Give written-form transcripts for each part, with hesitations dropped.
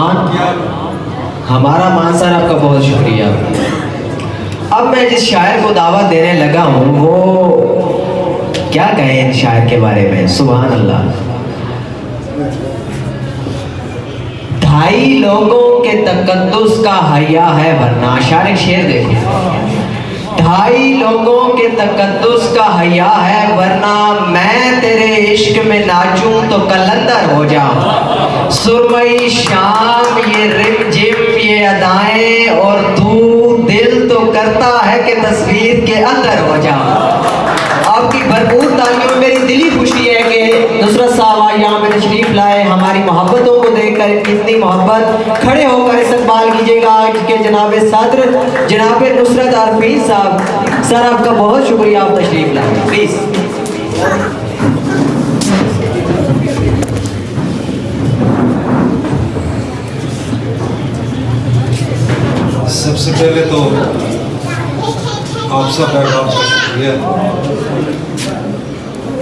मान, हमारा मान सर आपका बहुत शुक्रिया। अब मैं जिस शायर को दावत देने लगा हूँ वो क्या कहें इन शायर के बारे में, सुभान अल्लाह। 2.5 लोगों के तकद्दुस का हया है वरना, शायर शेर देखो, 2.5 लोगों के तकद्दुस का हया है वरना, मैं तेरे इश्क में नाचूं तो कलंदर हो जाऊं। सुरमई शाम ये रिमझिम ये अदाएं और तू दिल तो करता है कि तस्वीर के अंदर हो जाऊं। आपकी भरपूर तालियों में मेरी दिली खुशी है कि नुसरत साहब यहाँ पे तशरीफ लाए, हमारी मोहब्बतों को देखकर इतनी मोहब्बत। खड़े होकर इस्तकबाल कीजिएगा आज के जनाब सदर जनाब नुसरत हफीज साहब। सर आपका बहुत शुक्रिया, आप तशरीफ लाए प्लीज। सबसे पहले तो आप सब का शुक्रिया,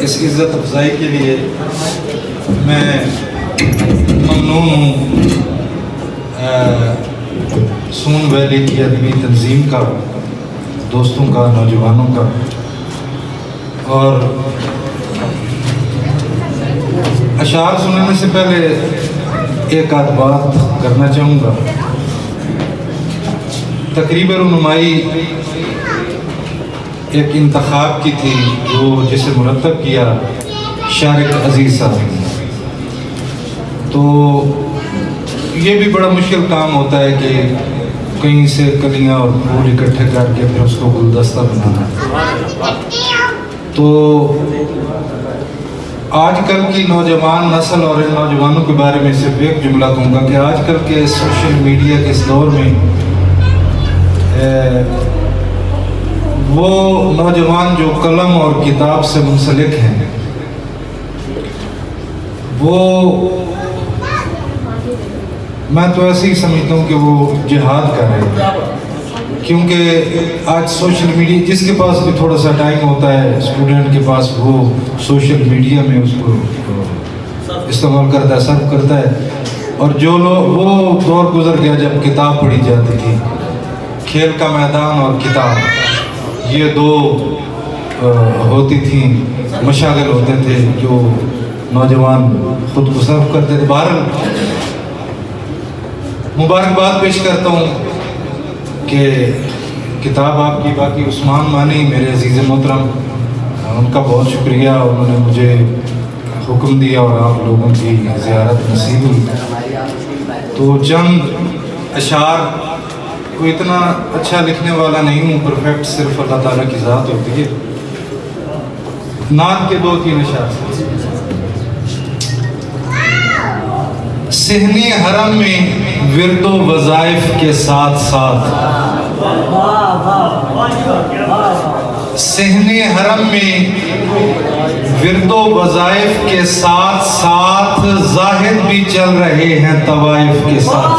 इस इज़्ज़त अफजाई के लिए मैं ममनून हूँ सून वैली की अदबी तंजीम का, दोस्तों का, नौजवानों का। और अशार सुनाने से पहले एक आध बात करना चाहूँगा। तकरीबन रुनुमाई एक इंतखाब की थी जो जिसे मुरतब किया शारिक अजीज़ साहब ने। तो ये भी बड़ा मुश्किल काम होता है कि कहीं से कलियाँ और फूल इकट्ठे करके फिर उसको गुलदस्ता बनाना। तो आजकल की नौजवान नस्ल और इन नौजवानों के बारे में सिर्फ एक जुमला कहूँगा कि आजकल के सोशल मीडिया के इस दौर में वो नौजवान जो कलम और किताब से मुंसलिक हैं वो, मैं तो ऐसे ही समझता हूँ कि वो जिहाद कर रहे हैं। क्योंकि आज सोशल मीडिया, जिसके पास भी थोड़ा सा टाइम होता है स्टूडेंट के पास, वो सोशल मीडिया में उसको इस्तेमाल करता है, सर्व करता है। और जो लोग, वो दौर गुजर गया जब किताब पढ़ी जाती थी। खेल का मैदान और किताब, ये दो होती थी, मशागिल होते थे जो नौजवान खुद को सर्व करते थे। बहरहाल मुबारकबाद पेश करता हूँ कि किताब आपकी। बाकी उस्मान मानी मेरे अजीज़ मोहतरम, उनका बहुत शुक्रिया, उन्होंने मुझे हुक्म दिया और आप लोगों की ज़ियारत नसीब हुई। तो चंद अशार, कोई इतना अच्छा लिखने वाला नहीं हूँ, परफेक्ट सिर्फ अल्लाह ताला की ज़ात होती है। नात के 2-3 अशार। सहने हरम में विरदो वज़ाइफ के साथ साथ, सहने हरम में विरदो वज़ाइफ के साथ साथ जाहिद भी चल रहे हैं तवाइफ के साथ।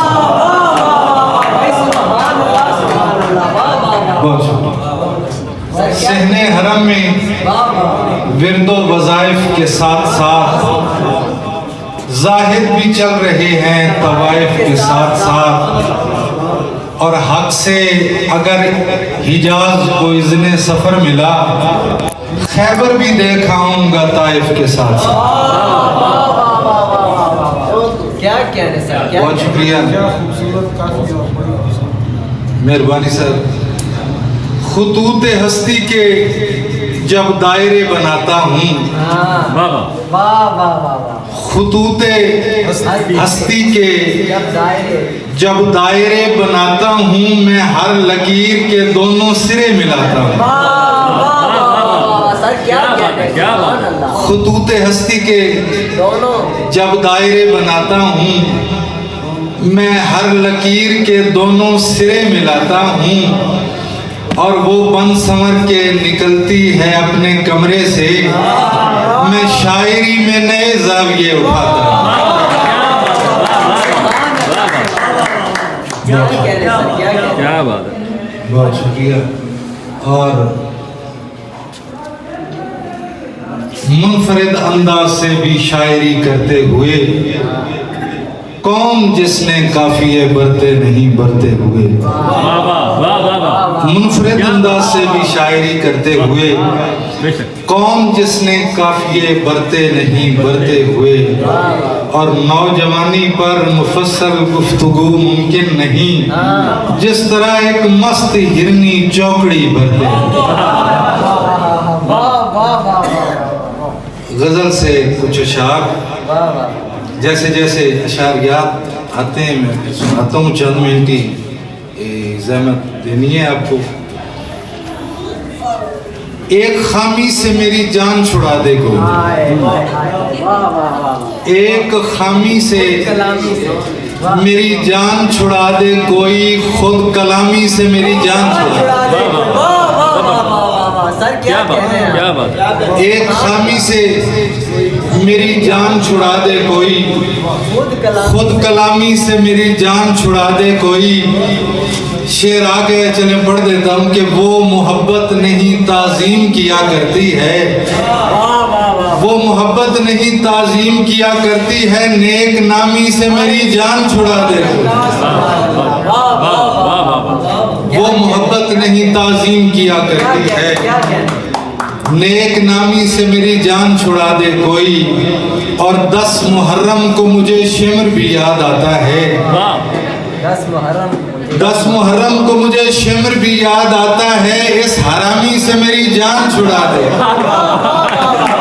सहने हरम में विरदो वज़ाइफ के साथ साथ जाहिद भी चल रहे हैं तवाइफ के साथ साथ। और हक से अगर हिजाज को इज़्ने सफ़र मिला, खैबर भी देखा आऊँगा ताइफ के साथ साथ। क्या कहने सर, बहुत शुक्रिया, मेहरबानी सर। खुतूते हस्ती के जब दायरे बनाता हूँ, खुतूते हस्ती के जब दायरे बनाता हूँ, मैं हर लकीर के दोनों सिरे मिलाता हूँ। खुतूते हस्ती के जब दायरे बनाता हूँ, मैं हर लकीर के दोनों सिरे मिलाता हूँ। और वो बन संवर के निकलती है अपने कमरे से, मैं शायरी में नए ज़ाविये उठाता हूँ। क्या बात है, बहुत शुक्रिया। और मुनफरिद अंदाज से भी शायरी करते हुए कौम जिसने काफिये बरते नहीं बरते हुए, वाह वाह वाह वाह वाह मुनफरिद अंदाज से भी शायरी करते हुए, बेशक कौम जिसने काफिये बरते नहीं बरते हुए, और नौजवानी पर मुफस्सल गुफ्तगू मुमकिन नहीं, जिस तरह एक मस्त हिरनी चौकड़ी भरते। गजल से कुछ अशार, जैसे जैसे अशार याद आते हैं मैं सुनाता हूँ। चंद मिनट की ज़हमत देनी है आपको। एक खामी से मेरी जान छुड़ा दे कोई, एक खामी से मेरी जान छुड़ा दे कोई, खुद कलामी से मेरी जान छुड़ा दे। क्या बात है क्या बात है एक खामी से मेरी जान छुड़ा दे कोई, खुद कलामी से मेरी जान छुड़ा दे कोई। शेर आ गए चले पढ़ देता हूँ कि वो मोहब्बत नहीं ताज़ीम किया करती है, वो मोहब्बत नहीं ताज़ीम किया करती है, नेक नामी से मेरी जान छुड़ा दे। वो मोहब्बत नहीं ताज़ीम किया करती है, नेक नामी से मेरी जान छुड़ा दे कोई। और 10 मुहर्रम को मुझे शिमर भी याद आता है, 10 मुहर्रम को मुझे शिमर भी याद आता है, इस हरामी से मेरी जान छुड़ा दे।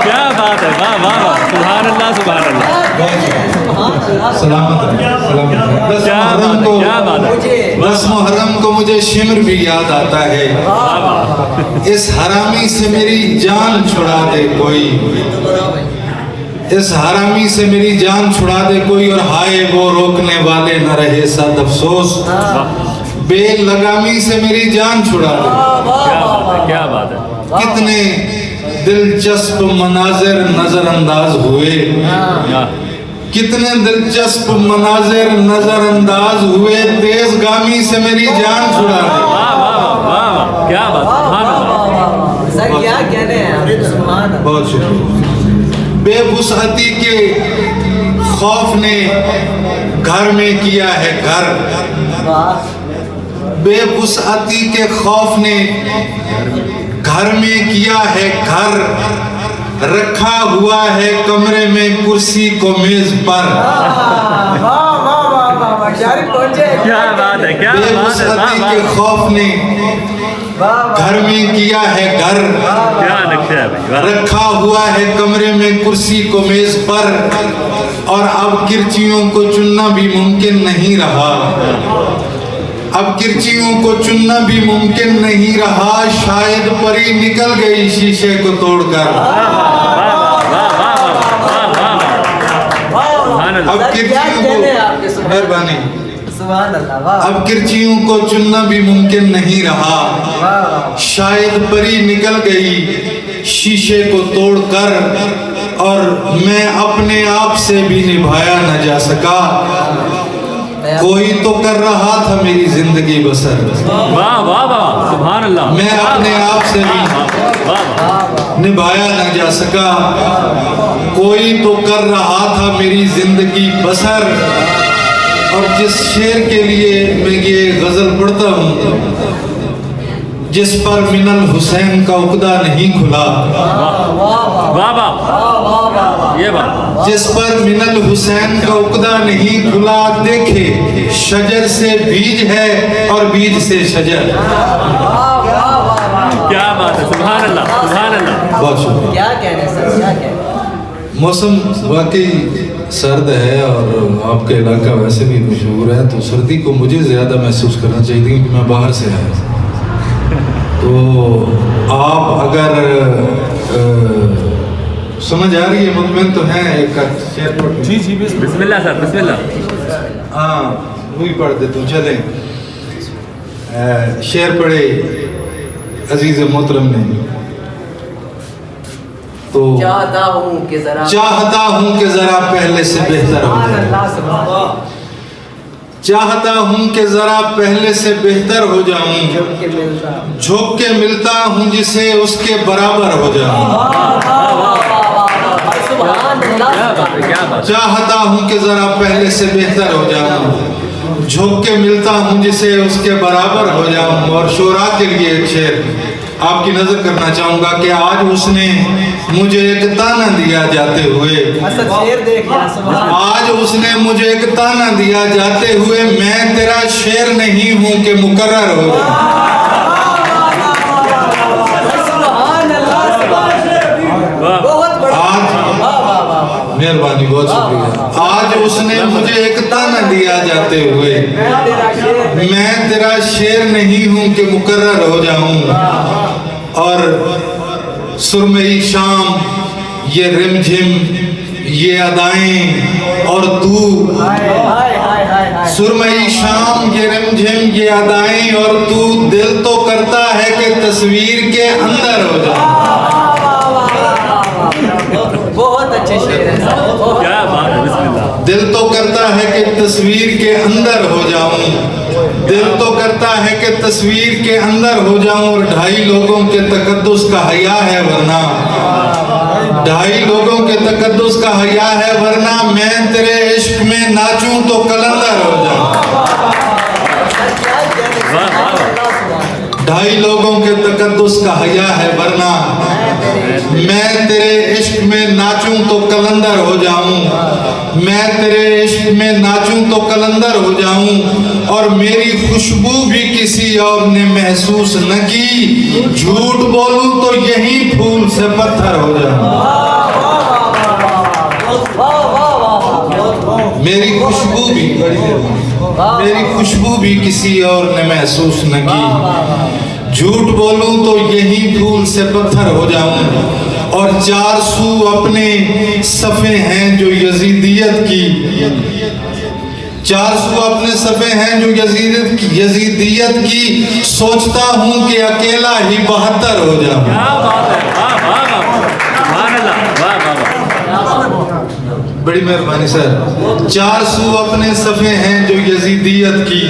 क्या बात है वाह वाह वाह सुभान अल्लाह सुभान अल्लाह सलामत रहे, सलामत रहे। 10 क्या मुहर्रम बात को है क्या बात है 10 मुहर्रम को मुझे शिमर भी याद आता है, इस हरामी से मेरी जान छुड़ा दे कोई, इस हरामी से मेरी जान छुड़ा दे कोई। और हाय वो रोकने वाले न रहे सद अफसोस, बेलगामी से मेरी जान छुड़ा दे। क्या बात है कितने दिलचस्प मनाजिर नजरअंदाज हुए, कितने दिलचस्प मनाजिर नजरअंदाज हुए, तेजगामी से मेरी जान छुड़ा दे। वाह वाह वाह वाह क्या बात सुभान अल्लाह सर क्या कहने हैं। बहुत शुक्रिया। बेवुसअती के खौफ ने घर में किया है घर, बेवुसअती के खौफ ने घर में किया है घर, रखा हुआ है कमरे में कुर्सी को मेज पर। क्या बात है क्या बात है बेवुसअती के खौफ ने घर में किया है घर, क्या नक्शा है भाई रखा हुआ है कमरे में कुर्सी को मेज पर। और अब किरचियों को चुनना भी मुमकिन नहीं रहा, अब किरचियों को चुनना भी मुमकिन नहीं रहा, शायद परी निकल गई शीशे को तोड़कर। अब किरचियों को मेहरबानी, अब किरचियों को चुनना भी मुमकिन नहीं रहा, शायद परी निकल गई शीशे को तोड़कर, और मैं अपने आप से भी निभाया न जा सका, कोई तो कर रहा था मेरी जिंदगी बसर। वाह वाह वाह सुभान अल्लाह। मैं अपने आप से भी निभाया न जा सका, कोई तो कर रहा था मेरी जिंदगी बसर। और जिस शेर के लिए मैं ये गजल पढ़ता हूँ, जिस पर मिनल हुसैन का उकदा नहीं खुला, वाह वाह ये बात, जिस पर मिनल हुसैन का उकदा नहीं खुला, देखे शजर से बीज है और बीज से शजर। क्या बात है सुभान अल्लाह सुभान अल्लाह। बहुत शुक्रिया। क्या कहने सर क्या कहने। मौसम वाकई सर्द है और आपका इलाका वैसे भी मशहूर है, तो सर्दी को मुझे ज़्यादा महसूस करना चाहिए क्योंकि मैं बाहर से आया। तो आप अगर समझ आ रही है, मुतमईन तो हैं, एक शेर पढ़। जी जी बिस्मिल्लाह सर बिस्मिल्लाह। हाँ वही पढ़ दे तू, चले शेर पढ़े अजीज मोहतरम ने। तो चाहता हूँ कि जरा पहले से बेहतर हो जाऊं, चाहता हूँ कि जरा पहले से बेहतर हो जाऊं, झुक के मिलता हूँ जिसे उसके बराबर हो जाऊं। सुभान अल्लाह। क्या बात है, क्या बात है। चाहता हूँ कि जरा पहले से बेहतर हो जाऊं, झुक के मिलता हूँ जिसे उसके बराबर हो जाऊं। और शोरा के लिए एक शेर आपकी नजर करना चाहूंगा कि आज उसने मुझे एक ताना दिया जाते हुए, शेर देखिए सुभान। आज उसने मुझे एक ताना दिया जाते हुए, मैं तेरा शेर नहीं हूँ कि मुकर्रर हो जाऊं। सुभान अल्लाह सुभान। वाह। बहुत बड़ा। आज वाह वाह वाह। मेहरबानी, बहुत शुक्रिया। आज उसने मुझे एक ताना दिया जाते हुए, मैं तेरा शेर नहीं हूं कि मुकर्रर हो जाऊं। और सुरमई शाम, ये रिमझिम, ये अदाएं और तू, हाय हाय हाय हाय। सुरमई शाम, ये रिमझिम, ये अदाएं और तू, दिल तो करता है कि तस्वीर के अंदर हो जाऊं। बहुत अच्छे शेर है साहब। क्या बात है, बिस्मिल्लाह। दिल तो करता है कि तस्वीर के अंदर हो जाऊं, दिल तो करता है कि तस्वीर के अंदर हो जाऊं। और 2.5 लोगों के तकद्दुस का हया है वरना, 2.5 लोगों के तकद्दुस का हया है वरना, मैं तेरे इश्क में नाचूं तो कलंदर हो जाऊं। वाह वाह। 2.5 लोगों के तकद्दुस का हया है वरना, मैं तेरे इश्क में नाचूं तो कलंदर हो जाऊं। मैं तेरे इश्क में नाचूं तो कलंदर हो जाऊं। और मेरी खुशबू भी किसी और ने महसूस न की, झूठ बोलूं तो यही फूल से पत्थर हो जाऊं। मेरी खुशबू भी, मेरी खुशबू भी किसी और ने महसूस न की, झूठ बोलूं तो यही फूल से पत्थर हो जाऊं। और 400 अपने सफ़े हैं जो यजीदियत की, 400 अपने सफ़े हैं जो यजीदियत की, सोचता हूं कि अकेला ही 72 हो जाऊं। क्या बात है, वाह वाह वाह। सुभान अल्लाह, वाह वाह वाह। बड़ी मेहरबानी सर। 400 अपने सफ़े हैं जो यजीदियत की,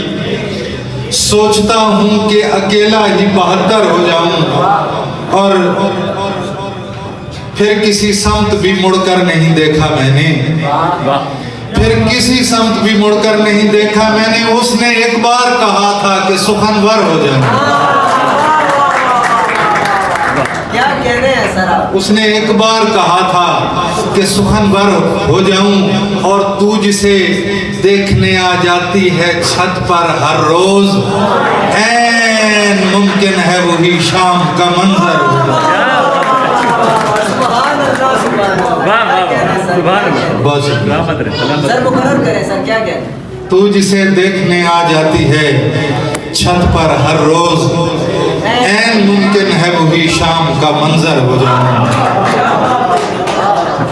सोचता हूं कि अकेला ही 72 हो जाऊं। और फिर किसी समत भी मुड़कर नहीं देखा मैंने, वाह। फिर किसी समत भी मुड़कर नहीं देखा मैंने। उसने एक बार कहा था कि सुखनवर हो जाऊं। क्या कह रहे हैं सर आप? उसने एक बार कहा था कि सुखनवर हो जाऊं। और तू जिसे देखने आ जाती है छत पर हर रोज, ऐन मुमकिन है वही शाम का मंजर हो जाऊं। वाह वाह। सुभान अल्लाह। बहुत शुक्रिया। सलामत रहे, सलामत सर रहे। मुकर्रर करें सर, क्या कह रहे हैं? तू जिसे देखने आ जाती है छत पर हर रोज, ऐन मुमकिन है वही शाम का मंजर हो जाना।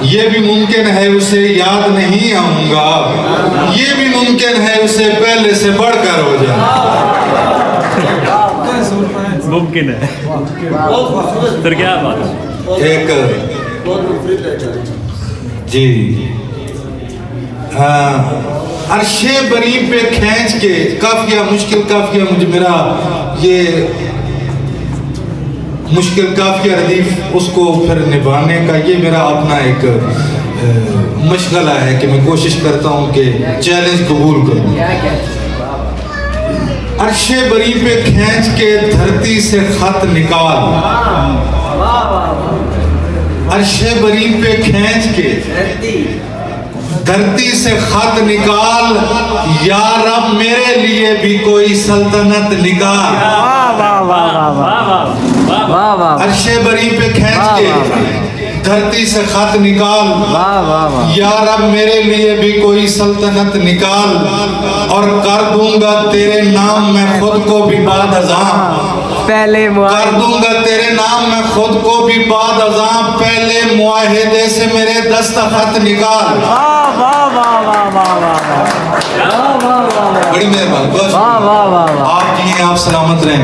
ये भी मुमकिन है उसे याद नहीं आऊंगा, ये भी मुमकिन है उसे पहले से बढ़कर हो जाना। मुमकिन है सर, क्या बात है। एक जी अरशे बरी पे खींच के, काफिया मुश्किल काफिया, मुझे मेरा ये मुश्किल काफिया रदीफ उसको फिर निभाने का ये मेरा अपना एक मशगला है कि मैं कोशिश करता हूँ कि चैलेंज कबूल करूँ। अरशे बरी पे खींच के धरती से खत निकाल, अरशे बरी पे खींच के धरती से खत निकाल, या रब मेरे लिए भी कोई सल्तनत निकाल। अरशे बरी पे खींच के धरती से खत निकाल, या रब मेरे लिए भी कोई सल्तनत निकाल। और कर दूंगा तेरे नाम में खुद को भी बाद अज़ां, पहले कर दूंगा तेरे नाम में खुद को भी बाद अज़ां, पहले मुआहिदे से मेरे दस्तखत निकाल। बड़ी मेहरबानी, बस आप जी आप सलामत रहें।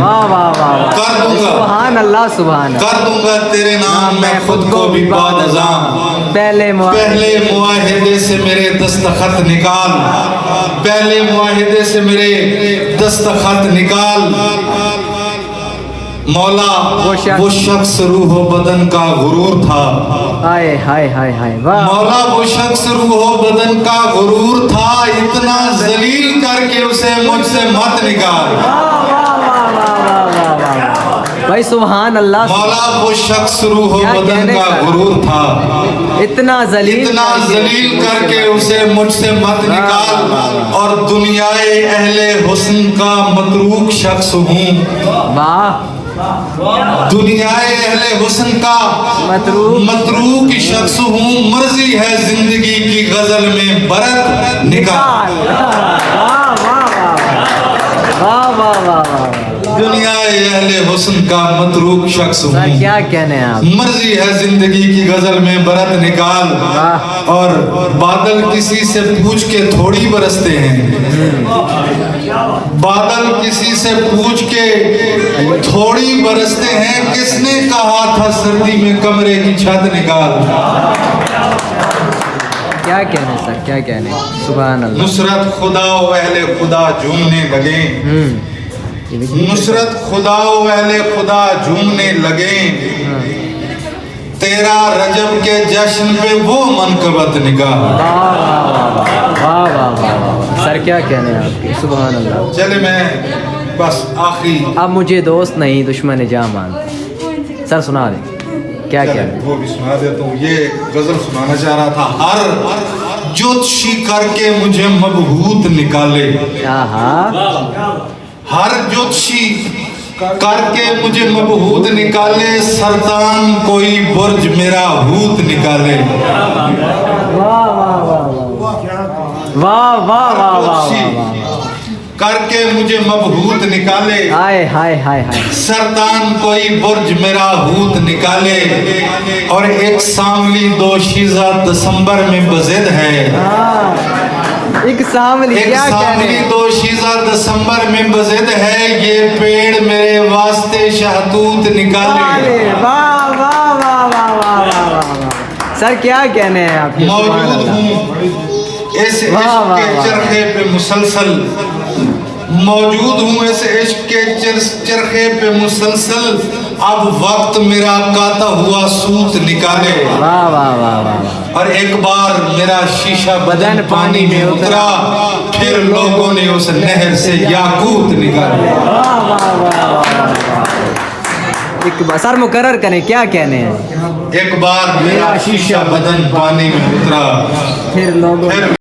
कर दूंगा, सुभान अल्लाह सुभान, कर दूंगा तेरे नाम में खुद को भी बाद अज़ां, पहले मुआहिदे से मेरे दस्तखत निकाल, पहले मुआहिदे से मेरे दस्तखत निकाल। मौला वो शख्स रूह बदन का गुरूर था, हाय हाय हाय हाय वाह मौला वो शख्स रूहो बदन का गुरूर था, इतना जलील करके उसे मुझसे मत निकाल। भाई सुभान अल्लाह। मौला वो शख्स रूहो क्या बदन कहने का का? गुरूर था, इतना जलील करके उसे मुझसे मत निकाल। और दुनियाए अहले हुस्न का मतरूक शख्स हूँ। वाह दुनियाए अहले हुस्न का मतरूक शख्स हूँ। मर्जी है जिंदगी की गजल में बरत निकाल। वाह वाह वाह। दुनियाए अहले हुस्न का मतरूक शख्स हूँ। क्या कहने हैं आप? मर्जी है जिंदगी की गजल में बरत निकाल। और बादल किसी से पूछ के थोड़ी बरसते हैं, बादल किसी से पूछ के थोड़ी बरसते हैं। किसने कहा था सर्दी में कमरे की छत निकाल। क्या कहने सर, क्या कहने। सुभान अल्लाह। नुसरत खुदा व अहले खुदा झूमने लगे, नुसरत खुदा व अहले खुदा झूमने लगे। तेरा रजब के जश्न पे वो मनकबत निगाह। वाह वाह वाह सर, क्या कहने हैं आपके। सुभान अल्लाह। चले मैं बस आखिरी, अब मुझे दोस्त नहीं दुश्मन जा मानते। सर सुना दें क्या चले कहने। वो भी सुना देता हूँ। ये गजल सुनाना चाह रहा था। हर ज्योतिषी करके मुझे मबहूत निकाले, हर ज्योतिषी करके मुझे मबहूत निकाले। सरतान कोई बुर्ज मेरा हूत निकाले। वाह वाह वाह वाह वाह वाह करके मुझे मबहूत निकाले। हाय हाय हाय हाय। सरतान कोई बुर्ज मेरा हूत निकाले। और एक सांवली दोशीज़ा दिसंबर में बजिद है, एक सांवली, एक क्या सांवली कहने। दोशीज़ा दिसंबर में बजिद है। ये पेड़ मेरे वास्ते शहतूत निकाले। वाह वाह वाह वाह वाह वाह। सर क्या कहने हैं आपके। मौजूद हूँ इस इश्क के चरखे पे मुसलसल, मौजूद हूँ इस इश्क के चरखे पे मुसलसल। अब वक्त मेरा काता हुआ सूत निकाले। वाह वाह वाह वाह। और एक बार मेरा शीशा बदन पानी में उतरा, फिर लोगों ने उस नहर से याकूत निकाले। वाह वाह वाह। एक बार सर मुकर्रर करें, क्या कहने हैं। एक बार मेरा शीशा बदन पानी में उतरा, फिर लोगों